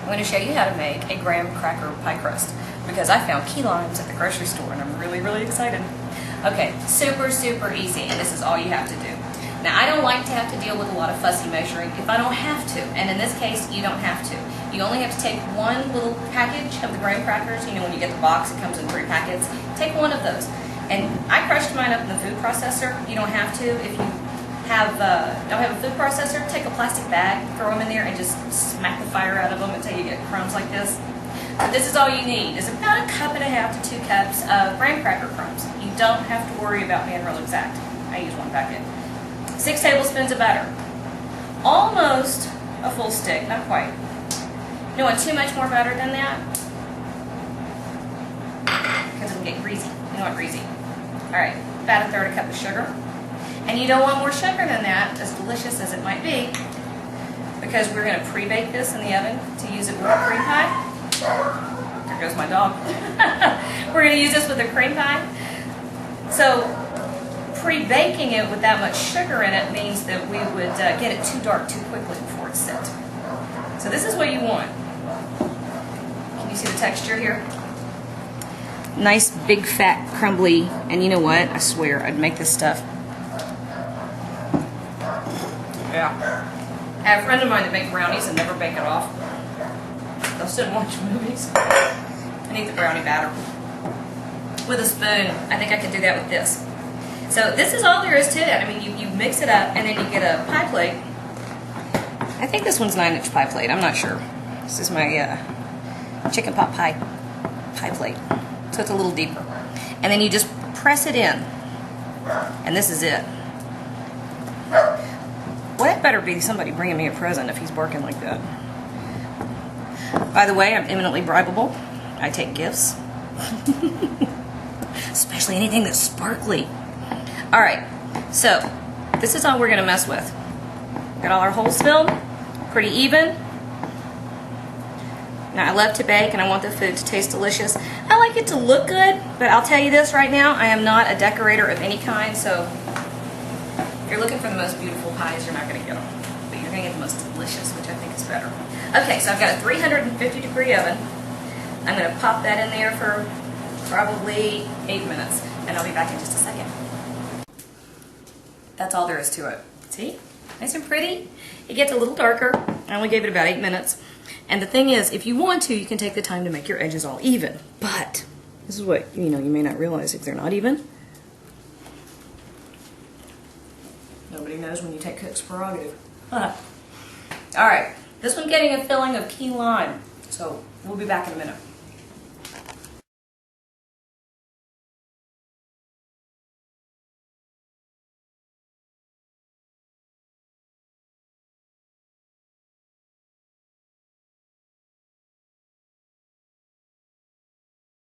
going to show you how to make a graham cracker pie crust because I found key limes at the grocery store and I'm really, really excited. Okay, super, super easy, and this is all you have to do. Now, I don't like to have to deal with a lot of fussy measuring if I don't have to, and in this case, you don't have to. You only have to take one little package of the graham crackers. You know, when you get the box, it comes in 3 packets. Take one of those. And I crushed mine up in the food processor. You don't have to. If you don't have a food processor, take a plastic bag, throw them in there, and just smack the fire out of them until you get crumbs like this. But this is all you need. It's about 1.5 cups to 2 cups of graham cracker crumbs. You don't have to worry about being real exact. I use 1 packet. 6 tablespoons of butter. Almost a full stick, not quite. You don't want too much more butter than that because it'll get greasy. You don't want greasy. Alright, about 1/3 cup of sugar. And you don't want more sugar than that, as delicious as it might be, because we're going to pre-bake this in the oven to use it with a cream pie. There goes my dog. We're going to use this with a cream pie. So, pre-baking it with that much sugar in it means that we would get it too dark too quickly before it's set. So this is what you want. Can you see the texture here? Nice, big, fat, crumbly, and you know what? I swear, I'd make this stuff. Yeah. I have a friend of mine that makes brownies and never bake it off. They'll sit and watch movies and eat the brownie batter with a spoon. I think I could do that with this. So this is all there is to it. I mean, you mix it up and then you get a pie plate. I think this one's 9-inch pie plate. I'm not sure. This is my chicken pot pie plate. So it's a little deeper. And then you just press it in. And this is it. Well, that better be somebody bringing me a present if he's working like that. By the way, I'm eminently bribable. I take gifts. Especially anything that's sparkly. Alright, so this is all we're going to mess with. Got all our holes filled. Pretty even. Now, I love to bake and I want the food to taste delicious. I like it to look good, but I'll tell you this right now, I am not a decorator of any kind, so if you're looking for the most beautiful pies, you're not going to get them. But you're going to get the most delicious, which I think is better. Okay, so I've got a 350-degree oven. I'm going to pop that in there for probably 8 minutes, and I'll be back in just a second. That's all there is to it. See? Nice and pretty. It gets a little darker. I only gave it about 8 minutes. And the thing is, if you want to, you can take the time to make your edges all even. But this is what, you may not realize if they're not even. Nobody knows when you take cook's prerogative. Alright, this one's getting a filling of key lime. So we'll be back in a minute.